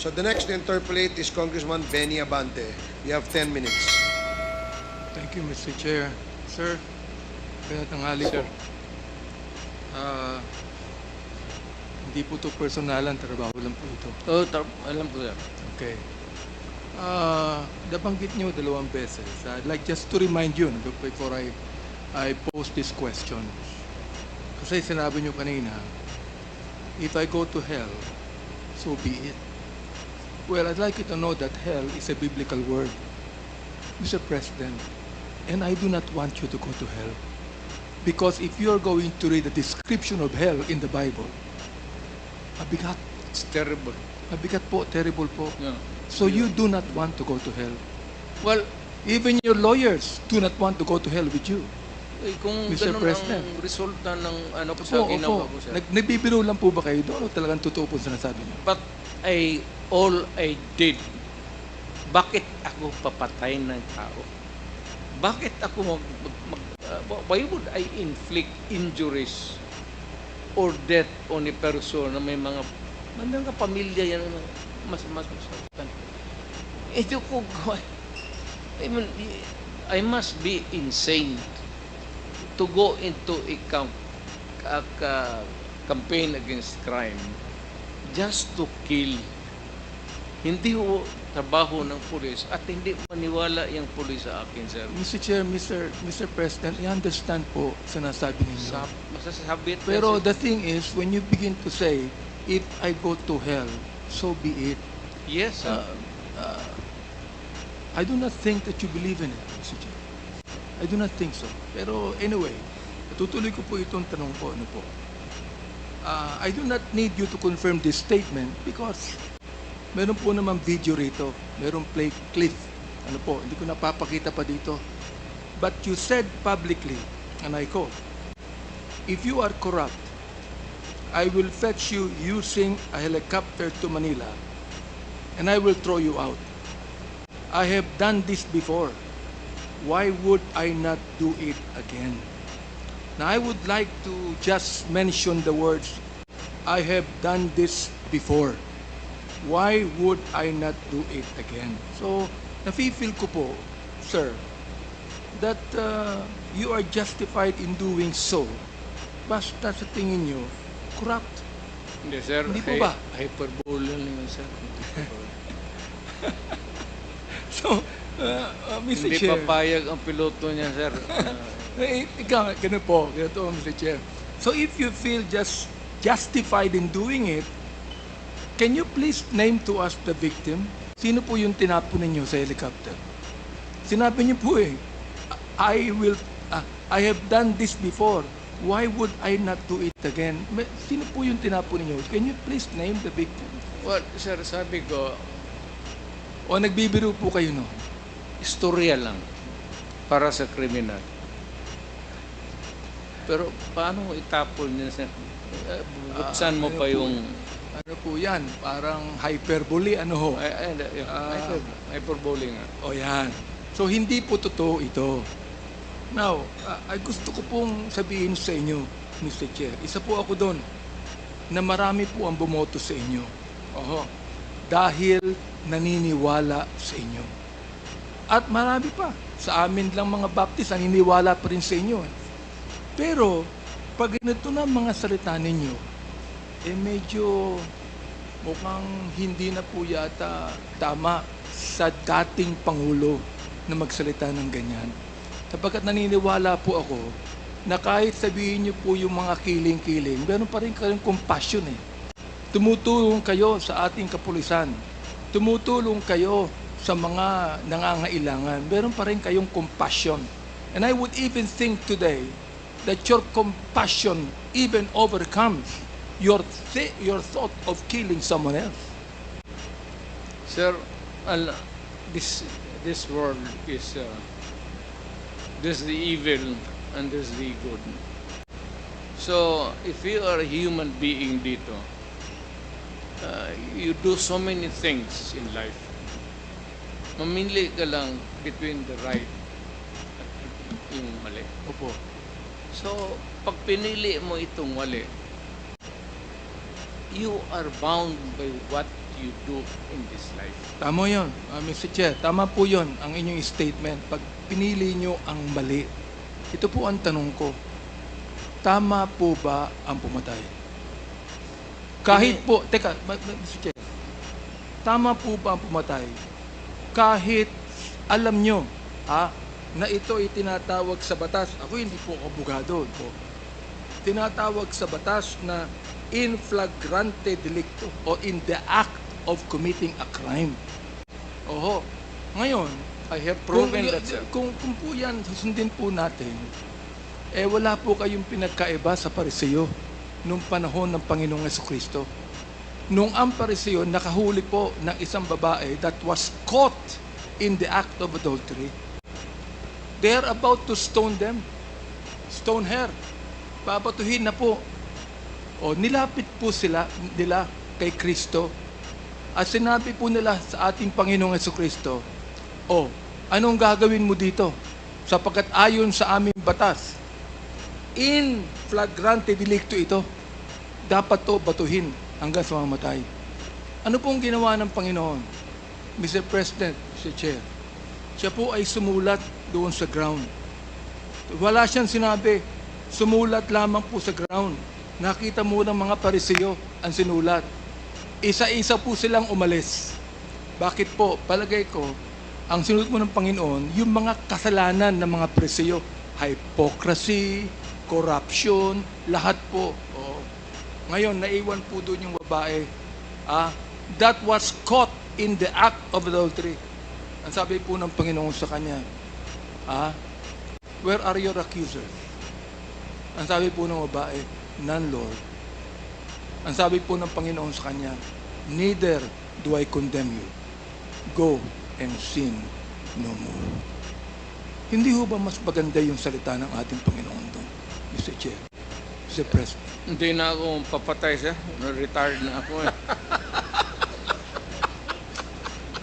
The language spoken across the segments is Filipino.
So the next to interpolate is Congressman Benny Abante. You have 10 minutes. Thank you, Mr. Chair. Sir, kaya tanghali po. Hindi po ito personalan, trabaho lang po ito. Alam ko sir. Okay. Nabanggit nyo 2 beses. I'd like just to remind you before I pose this question. Kasi sinabi nyo kanina, if I go to hell, so be it. Well, I'd like you to know that hell is a biblical word, Mr. President, and I do not want you to go to hell. Because if you're going to read the description of hell in the Bible, mabigat. It's terrible. Mabigat po, terrible po. Yeah. So you do not want to go to hell. Well, Even your lawyers do not want to go to hell with you. kung Mr. ganun President. ang resulta ng ano po sa ginawa ko sir. Nagbibiro lang po ba kayo doon o talagang totoo po sinasabi niyo? But all I did, bakit ako papatay ng tao? Bakit ako why would I inflict injuries or death on a person na may mga pamilya yan mas masaktan? Ito ko, I mean, I must be insane to go into a campaign against crime just to kill. Hindi ho trabaho ng pulis at hindi maniwala yung pulis sa akin, sir. Mr. Chair, Mr. President, I understand po sinasabi ninyo. Masasabi Pero the thing is, when you begin to say, if I go to hell, so be it. yes, sir. I do not think that you believe in it, Mr. Chair. I do not think so. Pero anyway, tutuloy ko po itong tanong ko. Ano po? I do not need you to confirm this statement because meron po naman video rito. Meron play clip. Ano po, hindi ko napapakita pa dito. But you said publicly, and I quote, if you are corrupt, I will fetch you using a helicopter to Manila and I will throw you out. I have done this before. Why would I not do it again? Now, I would like to just mention the words, I have done this before. Why would I not do it again? So, nafe-feel ko po, sir, that you are justified in doing so. Basta sa tingin nyo, corrupt. Hindi, sir. Hindi po ba? Hyperbole lang yun, sir. So, Mr. Hindi Chair. papayag ang piloto niya, sir. Ikaw, ganun po, ganito, Mr. Chair. So if you feel just justified in doing it, can you please name to us the victim? Sino po yung tinapon ninyo sa helicopter? Sinabi niyo po I have done this before. Why would I not do it again? Sino po yung tinapon ninyo? Can you please name the victim? Well, sir, sabi ko, O nagbibiro po kayo no? istorya lang para sa kriminal. Pero paano mo itapon niya, sir? Buksan mo pa yung... Ano po yan? Parang hyperbole, ano ho? Hyperbole nga. O yan. So, hindi po totoo ito. Now, ay gusto ko pong sabihin sa inyo, Mr. Chair, isa po ako doon na marami po ang bumoto sa inyo. Oho. Dahil naniniwala sa inyo. At marami pa. Sa amin lang mga Baptist, naniniwala pa rin sa inyo. Pero, pag ganito na mga salita ninyo, medyo mukhang hindi na po yata tama sa dating Pangulo na magsalita ng ganyan. Sapagkat naniniwala po ako na kahit sabihin niyo po yung mga kiling-kiling, meron pa rin kayong compassion eh. Tumutulong kayo sa ating kapulisan. Tumutulong kayo sa mga nangangailangan. Meron pa rin kayong compassion. And I would even think today that your compassion even overcomes your thought of killing someone else. Sir, this world is there's the evil and there's the good. So, if you are a human being dito, you do so many things in life. Mamili ka lang between the right at yung mali. Opo. So, pag pinili mo itong mali, you are bound by what you do in this life. Tama yun, Mr. Chair. Tama po yun ang inyong statement. Pag pinili nyo ang mali, ito po ang tanong ko. Tama po ba ang pumatay? Kahit po, teka, Mr. Chair. Tama po ba ang pumatay? Kahit alam nyo, na ito ay tinatawag sa batas. Ako hindi po abogado po. Tinatawag sa batas na in flagrante delicto o in the act of committing a crime. Oho. Ngayon, I have proven that, sir. Kung po yan, susundin po natin, wala po kayong pinagkaiba sa Pariseo nung panahon ng Panginoong Jesucristo. Nung ang Pariseo nakahuli po ng isang babae that was caught in the act of adultery, they are about to stone them. Stone her. Babatuhin na po. O nilapit po nila kay Kristo at sinabi po nila sa ating Panginoong Jesucristo, anong gagawin mo dito? Sapagkat ayon sa aming batas, in flagrante delicto ito, dapat to batuhin hanggang sa mamatay. Ano pong ginawa ng Panginoon? Mr. President, Mr. Chair, siya po ay sumulat doon sa ground. Wala siyang sinabi, sumulat lamang po sa ground. Nakita mo ng mga Pariseo ang sinulat. Isa-isa po silang umalis. Bakit po? Palagay ko, ang sinulat mo ng Panginoon, yung mga kasalanan ng mga Pariseo, hypocrisy, corruption, lahat po. Ngayon, naiwan po doon yung babae. That was caught in the act of adultery. Ang sabi po ng Panginoon sa kanya, where are your accusers? Ang sabi po ng babae, none, Lord. Ang sabi po ng Panginoon sa kanya, neither do I condemn you. Go and sin no more. Hindi ho ba mas maganda yung salita ng ating Panginoon doon, Mr. Chair, Mr. President? Hindi na ako papatay, sir. Retired na ako eh.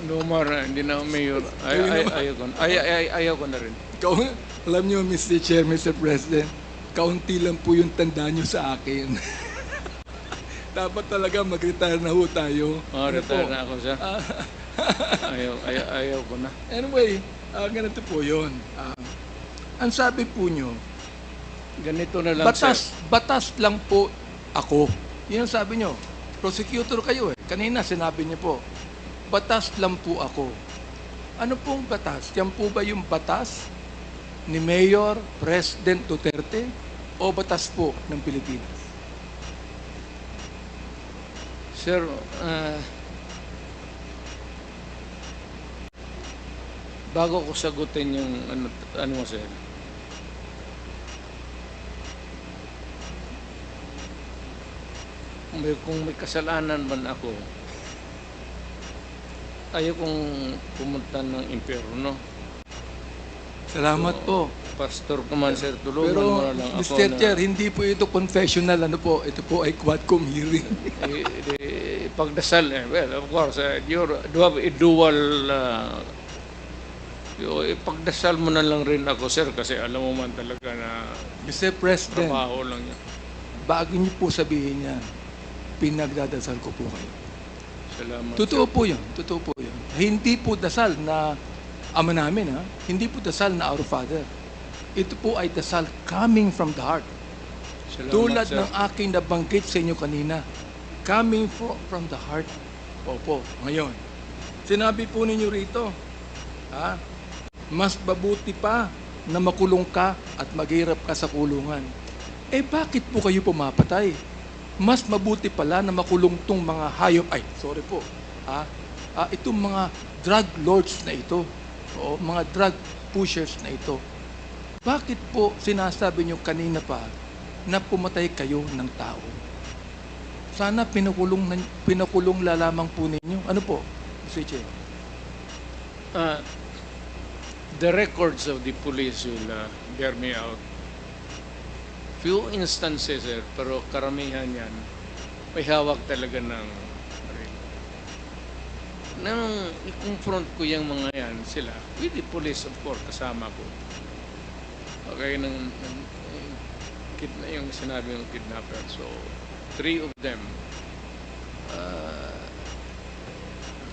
No more, hindi na ako mayor. Ayaw ko na rin. Alam niyo, Mr. Chair, Mr. President, kaunti lang po yung tanda niyo sa akin. Dapat talaga mag-retire na ho tayo. Retire na ako, sir. Ayaw ko na. Anyway, ganito po yun. Ang sabi po niyo, ganito na lang, sir. Batas lang po ako. Yun ang sabi niyo. Prosecutor kayo eh. Kanina sinabi niyo po, batas lang po ako. Ano pong batas? Yan po ba yung batas ni Mayor President Duterte o batas po ng Pilipinas? Sir, bago ko sagutin yung ano mo, sir, kung may kasalanan man ako, ayaw kong pumunta ng impyerno. Salamat po. Pastor ko man, sir, tulungan Pero, mo na lang ako Mr. Chair, hindi po ito confessional. Ano po? Ito po ay quadcom hearing. Pagdasal, well, of course, you have a dual, pagdasal mo na lang rin ako, sir, kasi alam mo man talaga na Mr. President, trabaho lang yan. bago niyo po sabihin yan, pinagdadasal ko po kayo. Salamat. Totoo po yun. Totoo po yun. Hindi po dasal na Ama namin, hindi po dasal na Our Father. Ito po ay dasal coming from the heart. Salamat, Tulad sir. ng aking nabanggit sa inyo kanina, coming from the heart. Opo, ngayon. Sinabi po ninyo rito, mas mabuti pa na makulong ka at maghirap ka sa kulungan. Bakit po kayo pumapatay? Mas mabuti pala na makulong tong mga hayop. Itong mga drug lords na ito, o mga drug pushers na ito. Bakit po sinasabi nyo kanina pa na pumatay kayo ng tao? Sana pinakulong lamang po ninyo. Ano po, Mr. Chair? The records of the police will bear me out. Few instances, sir, pero karamihan yan, may hawak talaga ng nang i-confront ko yung mga yan, sila, with the police, of course, kasama ko. Okay, yung sinabi ng kidnapper. So, 3 of them,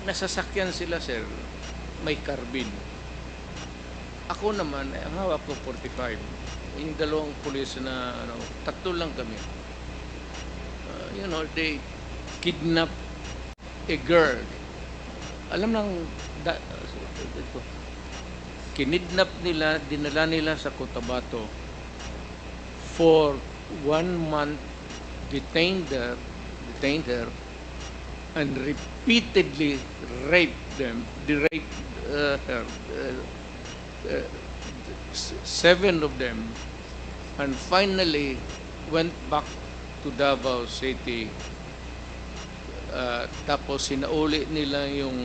nasasakyan sila, sir, may carbine. Ako naman, ang hawak ko 45. Yung dalawang pulis na, tatlo lang kami. They kidnap a girl. Alam lang, kinidnap nila, dinala nila sa Cotabato for 1 month, detained her, and repeatedly raped her, 7 of them, and finally went back to Davao City. Tapos sinauli nila yung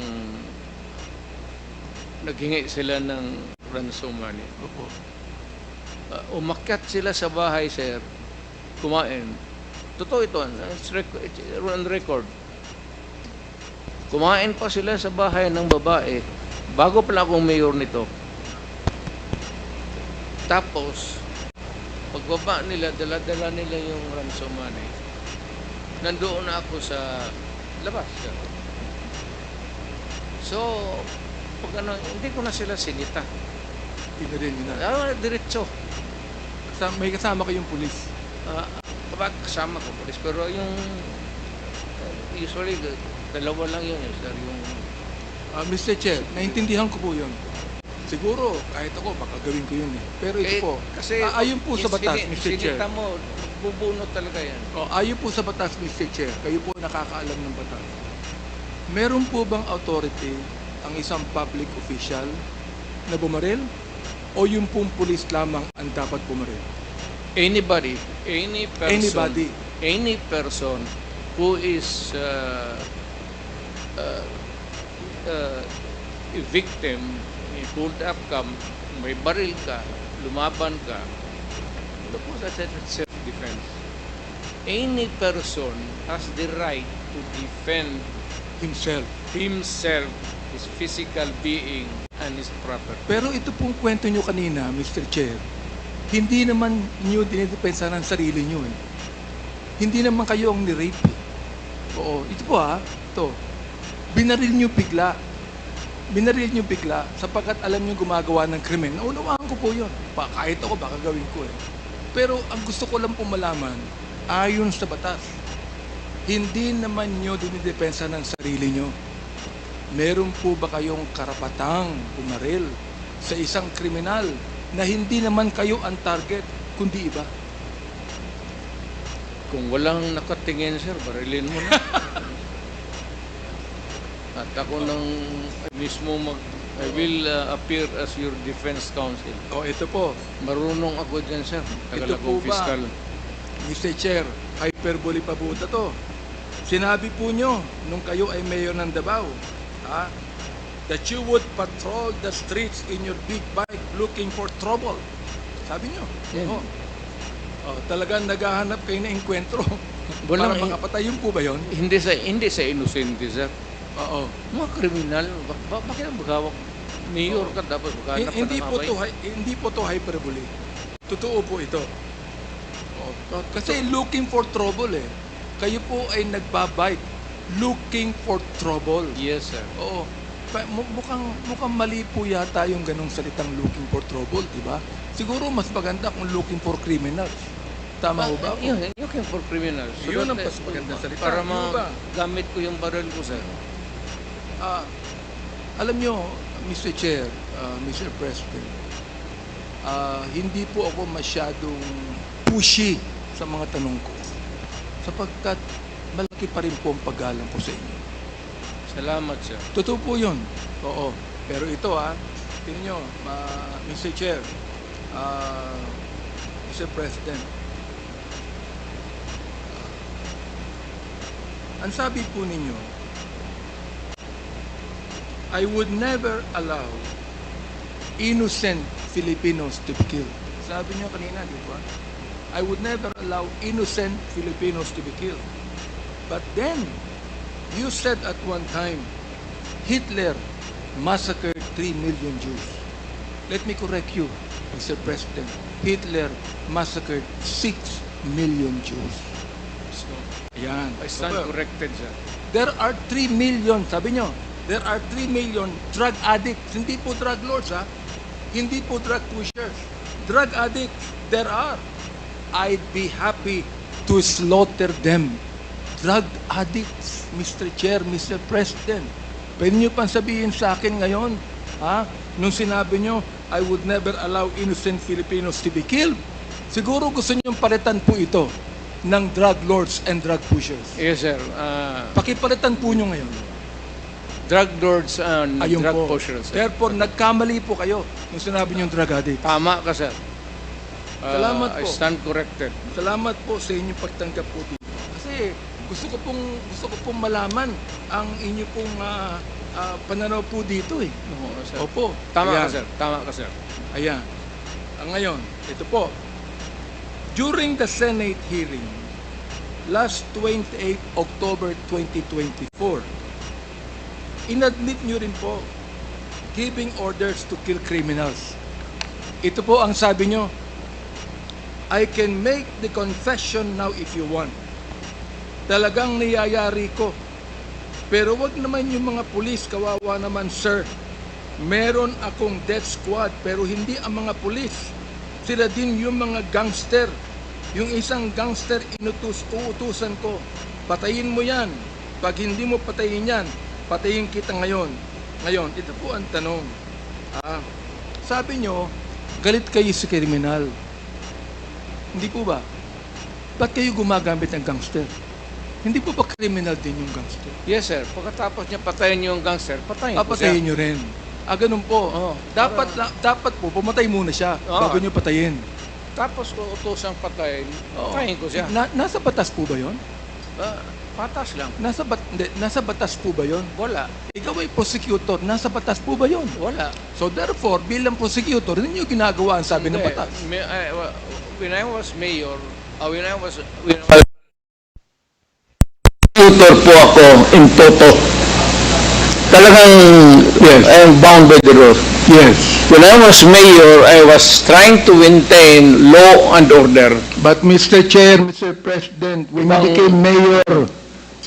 naghingi sila ng ransom money. Opo. Umakyat sila sa bahay, sir, kumain. Totoo ito, it's on record. Kumain pa sila sa bahay ng babae bago pala akong mayor nito. Tapos, pagbaba nila, dala-dala nila yung ransom money. Nandoon na ako sa labas. So, hindi ko na sila sinita. Hindi na. Diretso. May kasama kayong pulis. Kapag kasama ko, polis, pero yung usually, dalawa lang yun, sir. Yung Mr. Chair, naintindihan ko po yun. Siguro, kahit ako, baka gawin ko yun eh. Pero ito po, kasi ayon po sa batas, Mr. Chair. Sinita mo, bubunot talaga yan. Ayon po sa batas, Mr. Chair, kayo po nakakaalam ng batas. Meron po bang authority ang isang public official na bumaril? O yung pong pulis lamang ang dapat bumaril? Anybody, Anybody. any person who is a victim, pulled up ka, may baril ka, lumaban ka, ito po sa self-defense. Any person has the right to defend Himself. himself, his physical being, and his property. Pero ito pong kwento nyo kanina, Mr. Chair, hindi naman nyo dinidepensa ng sarili nyo eh. Hindi naman kayo ang ni-rape eh. Oo, ito po ito. Binaril nyo bigla. Binaril nyo bigla sapagkat alam nyo gumagawa ng krimen. Naunawaan ko po yun. Kahit ako, baka gawin ko eh. Pero ang gusto ko lang pong malaman, ayon sa batas, hindi naman nyo dinidepensa ng sarili nyo. Meron po ba kayong karapatang bumaril sa isang kriminal na hindi naman kayo ang target, kundi iba? Kung walang nakatingin, sir, barilin mo na. At ako nang mismo I will appear as your defense counsel. Ito po. Marunong ako dyan, sir. Ito Tagal po akong ba, fiscal. Mr. Chair, hyperbole pa po to. Sinabi po nyo nung kayo ay mayor ng Davao, that you would patrol the streets in your big bike looking for trouble. Sabi nyo. Yeah. Talagang naghahanap kayo na enkwentro. Walang para makapatayin po ba yun? Hindi sa innocent, sir. Oo. Mga kriminal, bakit ang maghawak? Mayor ka, tapos maghanap ka Hindi ng po away. hindi po to hyperbole. Totoo po ito. Kasi looking for trouble eh. Kayo po ay nagbabike looking for trouble. Yes, sir. Oo. Mukhang mali po yata yung ganong salitang looking for trouble, di ba? Siguro mas maganda kung looking for criminals. Tama ho ba? Looking for criminals. Yun ang mas magandang salita. Para Di ba? magamit ko yung baril ko, sir. Alam nyo, Mr. Chair, Mr. President, hindi po ako masyadong pushy sa mga tanong ko sapagkat malaki pa rin po ang paggalang ko sa inyo. Salamat, sir. Totoo po yun. Oo. Pero ito tingnan nyo, Mr. Chair, Mr. President, ang sabi po ninyo, I would never allow innocent Filipinos to be killed. Sabi niyo kanina, di ba? I would never allow innocent Filipinos to be killed. But then, you said at one time, Hitler massacred 3 million Jews. Let me correct you, Mr. President. Hitler massacred 6 million Jews. So, Ayan. I stand corrected, sir. There are 3 million, sabi nyo, there are 3 million drug addicts. Hindi po drug lords, ha? Hindi po drug pushers. Drug addicts, there are. I'd be happy to slaughter them. Drug addicts, Mr. Chair, Mr. President. Pwede nyo pang sabihin sa akin ngayon, ha? Nung sinabi nyo, I would never allow innocent Filipinos to be killed. Siguro gusto nyo palitan po ito ng drug lords and drug pushers. Yes, sir. Pakipalitan po nyo ngayon. Drug lords and Ayun drug po. pushers. Sir. Therefore, nagkamali po kayo nung sinabi nyo drug addict. Tama ka, sir. Salamat I po. stand corrected. Salamat po sa inyong pagtanggap po dito. Kasi gusto ko pong malaman ang inyo pong pananaw po dito eh. Oo, sir. Opo. Tama Ayan. ka, sir. Tama ka, sir. Ayan. Ngayon, ito po. During the Senate hearing, last 28 October 2024, inadmit nyo rin po giving orders to kill criminals. Ito po ang sabi nyo, I can make the confession now if you want. Talagang niyayari ko. Pero wag naman yung mga pulis, kawawa naman sir. Meron akong death squad pero hindi ang mga pulis. Sila din yung mga gangster. Yung isang gangster uutusan ko. Patayin mo yan. Pag hindi mo patayin yan, patayin kita ngayon. Ngayon, ito po ang tanong. Sabi nyo, galit kayo sa kriminal. Hindi po ba? Ba't kayo gumagamit ng gangster? Hindi po ba criminal din yung gangster? Yes, sir. Pagkatapos niya patayin yung gangster, patayin ko siya. Papatayin nyo rin. Ganun po. Oo. Dapat po, pumatay muna siya Oo. bago nyo patayin. Tapos ko utosang patayin, patayin ko siya. Nasa batas po ba yon? Patas lang. Nasa batas po ba yon? Wala. Ikaw ay prosecutor, nasa batas po ba yon? Wala. So therefore, bilang prosecutor, hindi nyo ginagawa ang sabi ng Hindi. batas. When I was mayor, Tutor po ako in toto. Talagang I am bound by the rules. Yes. When I was mayor, I was trying to maintain law and order. But Mr. Chair, Mr. President, when you Ibang- became mayor,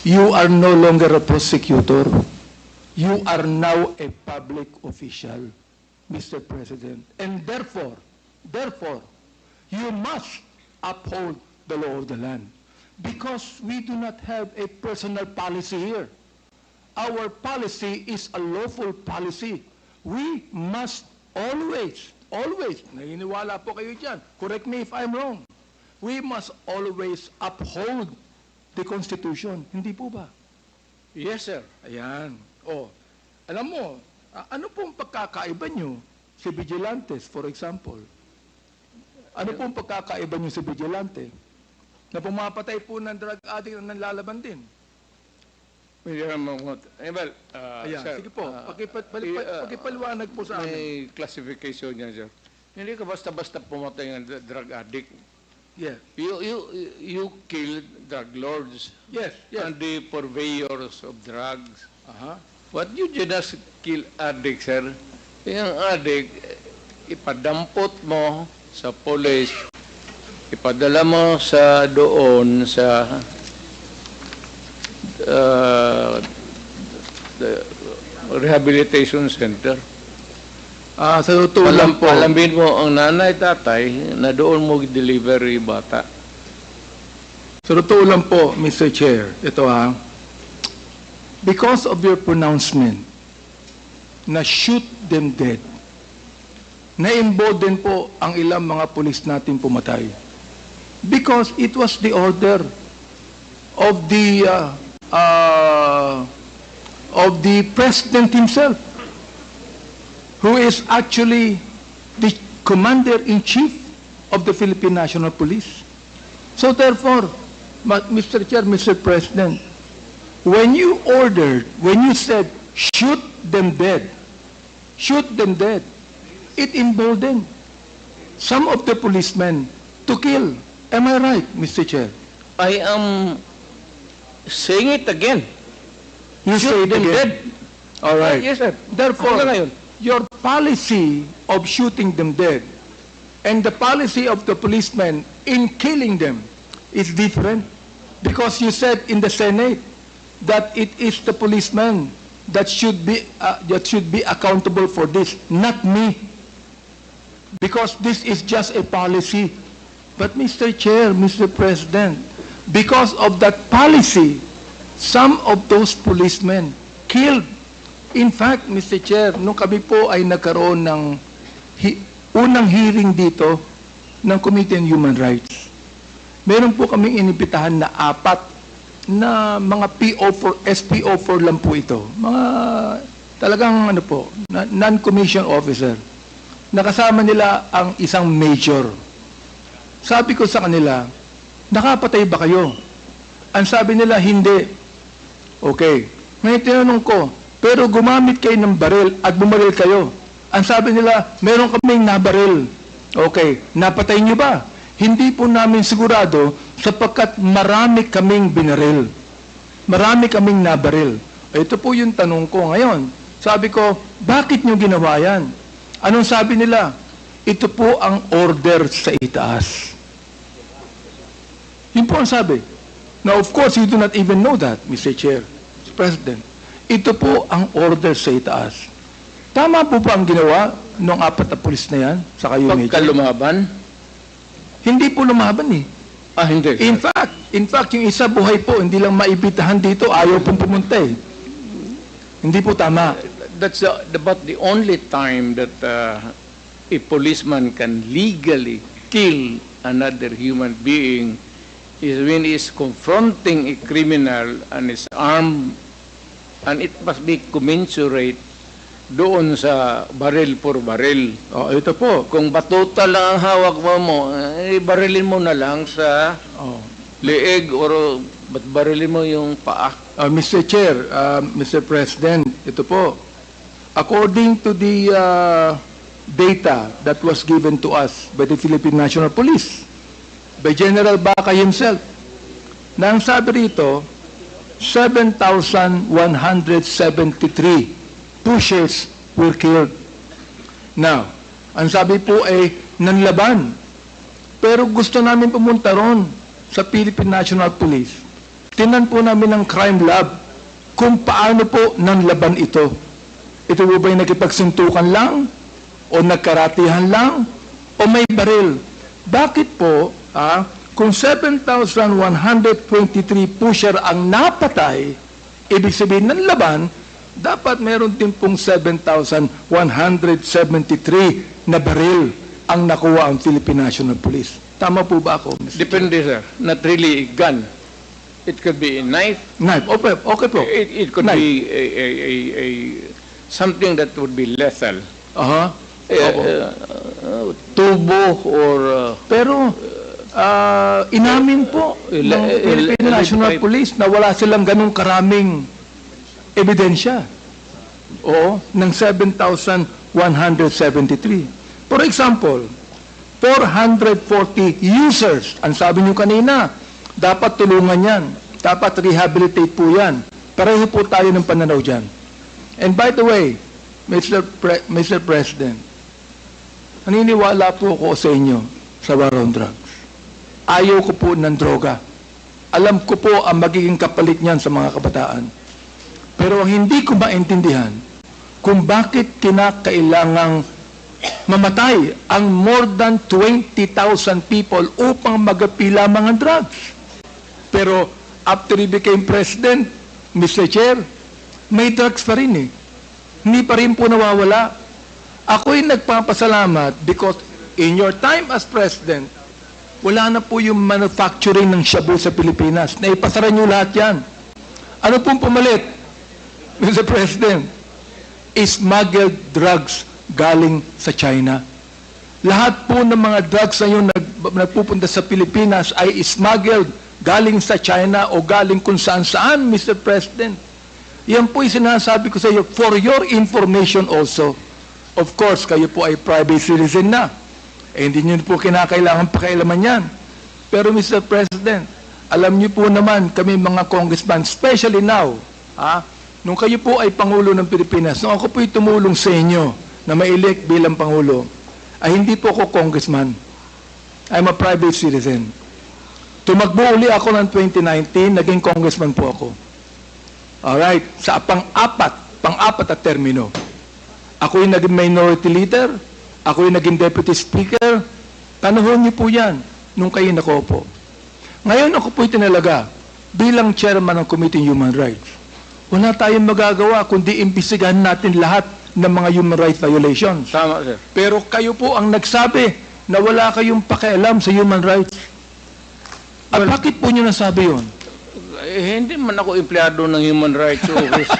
you are no longer a prosecutor. You are now a public official, Mr. President. And therefore, you must uphold the law of the land. Because we do not have a personal policy here. Our policy is a lawful policy. We must always, naniniwala po kayo dyan, correct me if I'm wrong, we must always uphold the Constitution. Hindi po ba? yes, sir. Ayan. Alam mo, ano pong pagkakaiba nyo si Vigilantes, for example? Ano pong pagkakaiba nyo si Vigilante? Na pumapatay po ng drug addict na nanlalaban din. Well, Ayan, sir, sige po, pakipaliwanag po sa amin. may classification niya, sir. Hindi ka basta-basta pumatay ng drug addict. Yes, You kill drug lords yes. and the purveyors of drugs. Aha. What you just kill addict, sir? Yung addict, ipadampot mo sa police, ipadala mo sa doon sa the rehabilitation center. Sa totoo lang po, Palambin mo ang nanay, tatay na doon mo deliver yung bata. sa totoo lang po, Mr. Chair, ito because of your pronouncement na shoot them dead, na-embolden po ang ilang mga pulis natin pumatay. Because it was the order of the President himself, who is actually the Commander-in-Chief of the Philippine National Police. So therefore, Mr. Chair, Mr. President, when you said, shoot them dead, it emboldened some of the policemen to kill. Am I right, Mr. Chair? I am saying it again. You Shoot said them again. dead. All right. Yes, sir. Therefore, Hanggang ngayon. your policy of shooting them dead and the policy of the policemen in killing them is different, because you said in the Senate that it is the policemen that should be accountable for this, not me. Because this is just a policy. But Mr. Chair, Mr. President, because of that policy, some of those policemen killed. In fact, Mr. Chair, nung kami po ay nagkaroon ng unang hearing dito ng Committee on Human Rights, meron po kaming inibitahan na 4 na mga PO4, SPO4 lang po ito. Mga talagang non-commissioned officer. Nakasama nila ang isang major. Sabi ko sa kanila, nakapatay ba kayo? Ang sabi nila, hindi. Okay. Ngayon tinanong ko, pero gumamit kayo ng baril at bumaril kayo. Ang sabi nila, meron kaming nabaril. Okay. Napatay niyo ba? Hindi po namin sigurado sapagkat marami kaming binaril. Marami kaming nabaril. Ito po yung tanong ko ngayon. Sabi ko, bakit niyo ginawa yan? Anong sabi nila? Ito po ang order sa itaas. Yun po ang sabi. Now, of course, you do not even know that, Mr. Chair, Mr. President. Ito po ang order sa itaas. Tama po ba ang ginawa ng 4 na pulis na yan? Sa kayo, Pagka Major? lumaban? Hindi po lumaban eh. Hindi. In fact, yung isa buhay po, hindi lang maibitahan dito, ayaw pong pumunta eh. Hindi po tama. That's about the only time that a policeman can legally kill another human being is when he is confronting a criminal and is armed, and it must be commensurate doon sa baril for baril. Oh, ito po. Kung batuta lang ang hawak mo, barilin mo na lang sa Oh. leeg or barilin mo yung paa. Mr. Chair, Mr. President, ito po. According to the data that was given to us by the Philippine National Police, by General Baca himself, na ang sabi rito, 7,173 pushers were killed. Now, ang sabi po ay nanlaban. Pero gusto namin pumunta ron sa Philippine National Police. Tinan po namin ng crime lab kung paano po nanlaban ito. Ito po ba yung nakipagsuntukan lang? O nagkaratihan lang? O may baril? Bakit po, kung 7,123 pusher ang napatay, ibig sabihin ng laban, dapat meron din pong 7,173 na baril ang nakuha ang Philippine National Police. Tama po ba ako, Mr. Depende, sir. Not really a gun. It could be a knife. Knife. Okay po. It could Knife. be a something that would be lethal. Aha. Tubo or Pero, inamin po ng Philippine National Police na wala silang ganong karaming ebidensya. Oo, ng 7,173. For example, 440 users. Ang sabi nyo kanina, dapat tulungan yan. Dapat rehabilitate po yan. Pareho po tayo ng pananaw dyan. And by the way, Mr. President, naniniwala po ako sa inyo sa war on drugs. Ayaw ko po ng droga. Alam ko po ang magiging kapalit niyan sa mga kabataan. Pero ang hindi ko maintindihan kung bakit kinakailangang mamatay ang more than 20,000 people upang magapila mga drugs. Pero after he became president, Mr. Chair, may drugs pa rin eh. Hindi pa rin po nawawala. Ako'y nagpapasalamat because in your time as president, wala na po yung manufacturing ng shabu sa Pilipinas. Naipasara nyo lahat yan. Ano pong pumalit, Mr. President? Smuggled drugs galing sa China. Lahat po ng mga drugs na yung nagpupunta sa Pilipinas ay smuggled galing sa China o galing kung saan-saan, Mr. President. Yan po yung sinasabi ko sa iyo for your information also. Of course, kayo po ay private citizen na. Eh, hindi nyo po kinakailangan pakialaman yan. Pero Mr. President, alam nyo po naman kami mga congressman, especially now, nung kayo po ay Pangulo ng Pilipinas, nung ako po'y tumulong sa inyo na ma-elect bilang Pangulo, ay hindi po ako congressman. I'm a private citizen. Tumakbo uli ako ng 2019, naging congressman po ako. Alright, sa pang-4 pang-apat at termino. Ako yung naging minority leader, ako yung naging deputy speaker. Panahon niyo po yan nung kayo nakaupo. Ngayon ako po'y tinalaga bilang chairman ng Committee on Human Rights. Wala tayong magagawa kundi imbestigahan natin lahat ng mga human rights violations. Tama, sir. Pero kayo po ang nagsabi na wala kayong pakialam sa human rights. At bakit po nyo nasabi yun? Hindi man ako empleyado ng human rights office.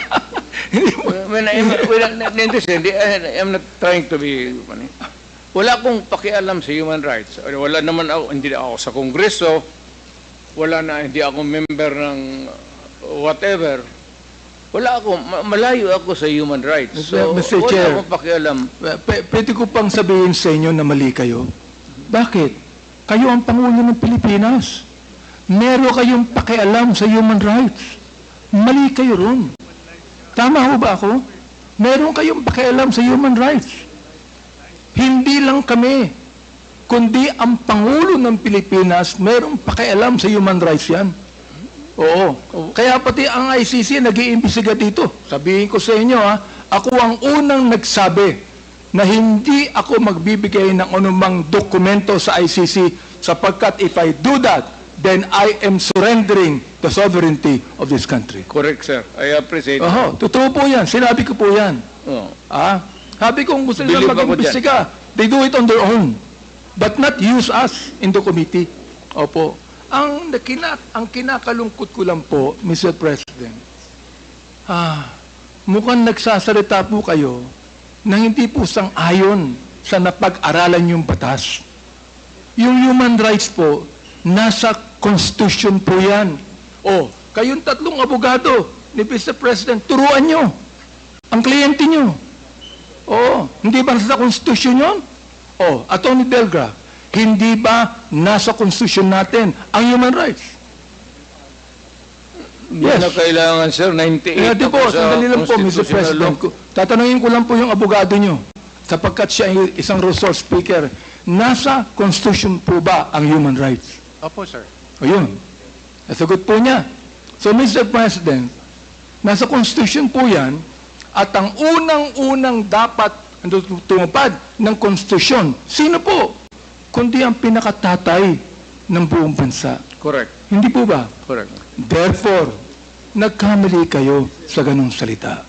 When I'm not trying to be funny. Wala akong pakialam sa human rights. Wala naman ako, hindi ako sa Kongreso, hindi ako member ng whatever. Wala ako, malayo ako sa human rights. So, Mr. wala Chair, akong pakialam. Pwede ko pang sabihin sa inyo na mali kayo. Bakit? Kayo ang Pangulo ng Pilipinas. Meron kayong pakialam sa human rights. Mali kayo ron. Tama ho ba ako? Meron kayong pakialam sa human rights. Hindi lang kami, kundi ang Pangulo ng Pilipinas, merong pakialam sa human rights yan. Oo. Kaya pati ang ICC nag-iimbestiga dito. Sabihin ko sa inyo, ako ang unang nagsabi na hindi ako magbibigay ng anumang dokumento sa ICC sapagkat if I do that, then I am surrendering the sovereignty of this country. Correct, sir. I appreciate it. Totoo po yan. Sinabi ko po yan. Oh. Sabi ko, gusto nila Believe ako mag-imbestiga. They do it on their own. But not use us in the committee. Opo. Ang kinakalungkot ko lang po, Mr. President, mukhang nagsasalita po kayo na hindi po sang-ayon sa napag-aralan yung batas. Yung human rights po, nasa Constitution po yan. Kayong tatlong abogado ni Mr. President, turuan nyo ang kliyente nyo. Hindi ba nasa Constitution yun? Attorney Delgra, hindi ba nasa Constitution natin ang human rights? Yes. Na kailangan, sir, 98 Di po, ako sa sandali lang po, Mr. constitutional President. law. Tatanungin ko lang po yung abogado nyo, sapagkat siya ay isang resource speaker, nasa Constitution po ba ang human rights? Opo, sir. Ayun. Nasagot po niya. So, Mr. President, nasa Constitution po yan, at ang unang-unang dapat tumupad ng Constitution, sino po? Kundi ang pinakatatay ng buong bansa. Correct. Hindi po ba? Correct. Therefore, nagkamali kayo sa ganong salita.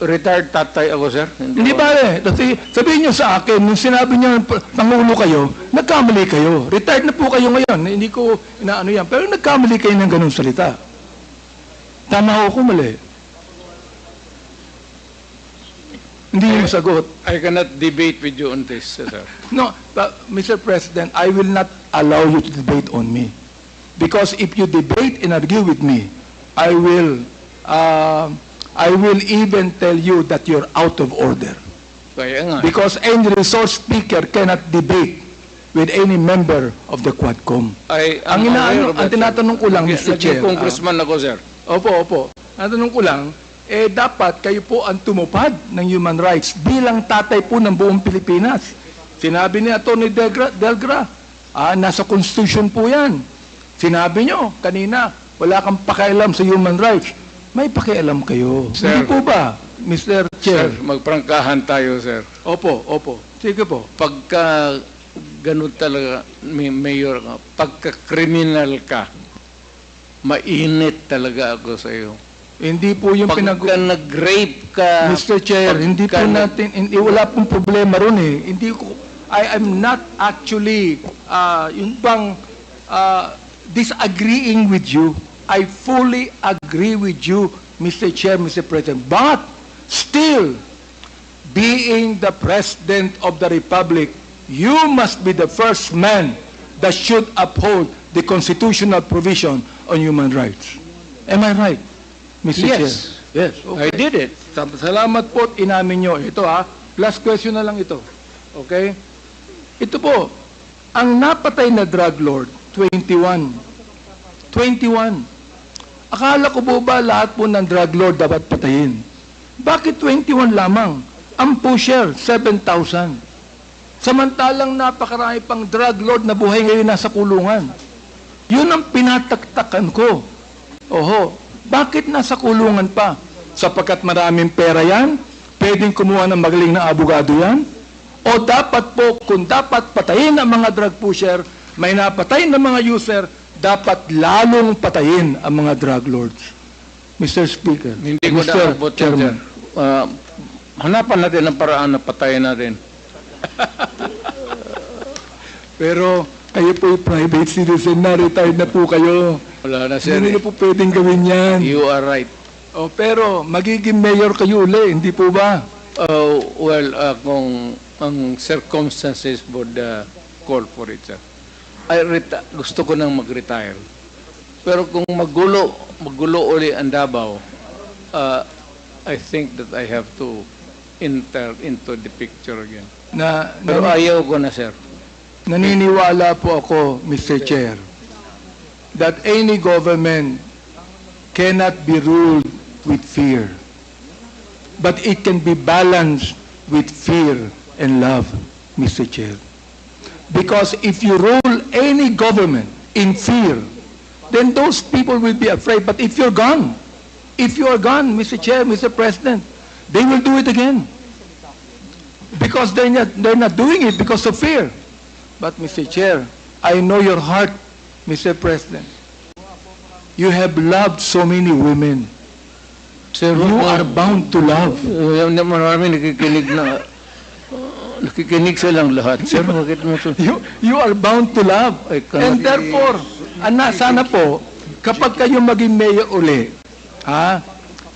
Retired tatay ako, sir. Hindi ba sabihin niyo sa akin, nung sinabi niyo Pangulo kayo, nagkamali kayo. Retired na po kayo ngayon. Hindi ko inaano yan. Pero nagkamali kayo ng ganong salita. Tama ako mali. Hindi mo sagot. I cannot debate with you on this, sir. No, Mr. President, I will not allow you to debate on me. Because if you debate and argue with me, I will even tell you that you're out of order. Kaya nga. Because any resource speaker cannot debate with any member of the Quadcom. Ang tinatanong ko lang, Mr. Chair. Congressman ako, sir. Opo. Ang tanong ko lang, dapat kayo po ang tumupad ng human rights bilang tatay po ng buong Pilipinas. Sinabi ni Atty. Delgra, nasa Constitution po yan. Sinabi nyo kanina, wala kang pakialam sa human rights. May pakialam kayo. Sir, hindi po ba, Mr. Chair? Sir, magprangkahan tayo, sir. Opo. Sige po. Pagka ganun talaga, Mayor, pagka-criminal ka, mainit talaga ako sa iyo. Hindi po yung Pagka nag-rape ka, Mr. Chair, hindi po natin, wala pong problema ron eh. I am not actually, yung bang, disagreeing with you. I fully agree with you, Mr. Chair, Mr. President. But, still, being the President of the Republic, you must be the first man that should uphold the constitutional provision on human rights. Am I right, Mr. Yes. Chair? Yes. Okay. I did it. Salamat po at inamin nyo. Ito last question na lang ito. Okay? Ito po, ang napatay na drug lord, 21. Akala ko po ba lahat po ng drug lord dapat patayin? Bakit 21 lamang? Ang pusher, 7,000. Samantalang napakarami pang drug lord na buhay ngayon nasa kulungan. Yun ang pinataktakan ko. Bakit nasa kulungan pa? sapagkat maraming pera yan, pwedeng kumuha ng magaling na abogado yan? O dapat po, kung dapat patayin ang mga drug pusher, may napatay ng mga user, dapat lalong patayin ang mga drug lords. Mr. Speaker, Hindi ko Mr. naabot yan, Chairman. sir. Hanapan natin ang paraan na patayin natin. Pero kayo po private citizen na, retired na po kayo. Wala na, sir. Hindi na po pwedeng gawin yan. You are right. O, pero magiging mayor kayo uli, hindi po ba? Kung ang circumstances would call for it, sir. Gusto ko nang mag-retire. Pero kung magulo uli ang Davao, I think that I have to enter into the picture again. Pero ayaw ko na, sir. Naniniwala po ako, Mr. Chair, that any government cannot be ruled with fear, but it can be balanced with fear and love, Mr. Chair. Because if you rule any government in fear, then those people will be afraid. But if you're gone, Mr. Chair, Mr. President, they will do it again. Because they're not doing it because of fear. But Mr. Chair, I know your heart, Mr. President. You have loved so many women. Sir, You are bound to love. Marami nakikinig silang lahat. Sir, bakit mo ito? You are bound to love. And therefore, sana po, kapag kayo maging mayor uli,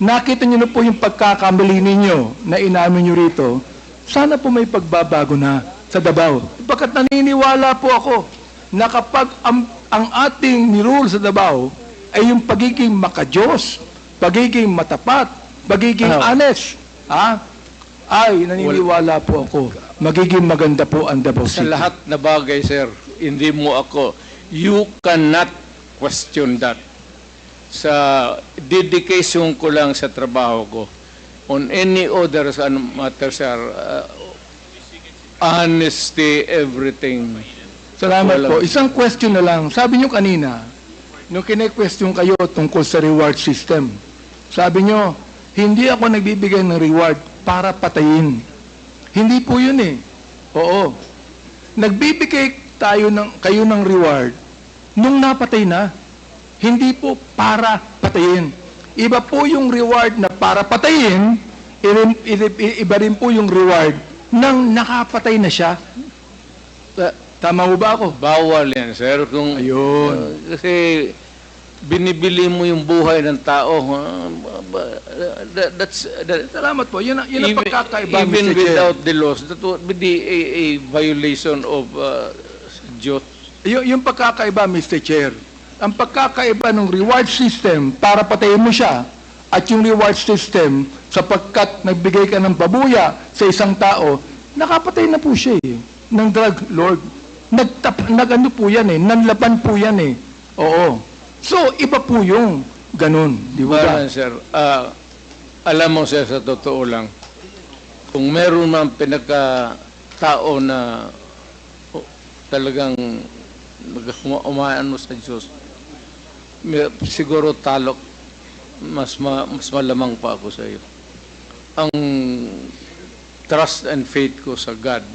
nakita niyo na po yung pagkakamali ninyo na inamin niyo rito, sana po may pagbabago na sa Davao. Bakit naniniwala po ako na kapag ang ating nirule sa Davao ay yung pagiging makajos, pagiging matapat, pagiging honest, ay naniniwala po ako, magiging maganda po ang Davao Sa City. lahat na bagay, sir, hindi mo ako, you cannot question that. Sa dedication ko lang sa trabaho ko, on any other matter, sir, honesty, everything. Salamat Wala. po. Isang question na lang. Sabi nyo kanina, nung kine-question kayo tungkol sa reward system, sabi nyo, hindi ako nagbibigay ng reward para patayin. Hindi po yun eh. Oo. Nagbibigay kayo ng reward nung napatay na. Hindi po para patayin. Iba po yung reward na para patayin, iba rin po yung reward nang nakapatay na siya. Tama mo ba ako? Bawal yan, sir. Kung, Ayun. kasi binibili mo yung buhay ng tao. Salamat po. Yun ang pagkakaiba, Even Mr. Chair. without the laws, that would be a violation of Diyos. Yung pagkakaiba, Mr. Chair, ang pagkakaiba ng reward system para patayin mo siya at yung reward system sapagkat nagbigay ka ng babuya sa isang tao, nakapatay na po siya eh, ng drug lord. Nag-ano po yan eh, nanlaban po yan eh. Oo. So, iba po yung ganun. Di ba? Well, sir, alam mo, sir, sa totoo lang, kung meron man pinagkatao na talagang umaano sa Diyos, siguro talok, mas malamang pa ako sa iyo. Ang trust and faith ko sa God,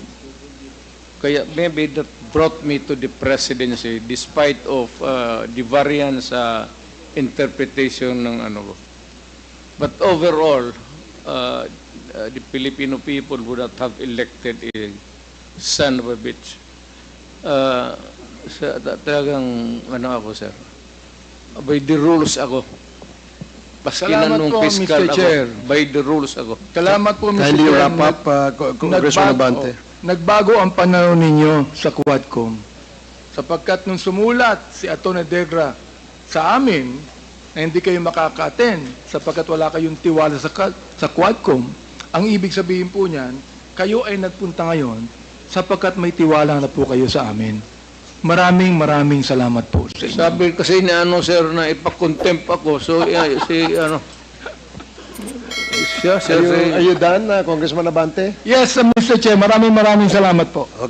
kaya maybe that brought me to the presidency despite of the variance interpretation ng ano ko. But overall, the Filipino people would not have elected a son of a bitch. Talagang ano ako, sir. By the rules ako. Paski na Salamat nung po, fiscal Mr. ako. Chair. By the rules ako. Salamat po, Mr. Kindly Chair. wrap up, Congressman Abante. Nagbago ang pananaw ninyo sa Quadcom. Sapagkat nung sumulat si Atty. Degra sa amin na hindi kayo makaka-attend sapagkat wala kayong tiwala sa Quadcom, ang ibig sabihin po niyan, kayo ay nagpunta ngayon sapagkat may tiwala na po kayo sa amin. Maraming salamat po sa inyo. Sabi kasi ni ano, sir, na ipakontempt ako. So, Are you done, Congressman Abante? Yes, Mr. Chair, maraming salamat po. Okay.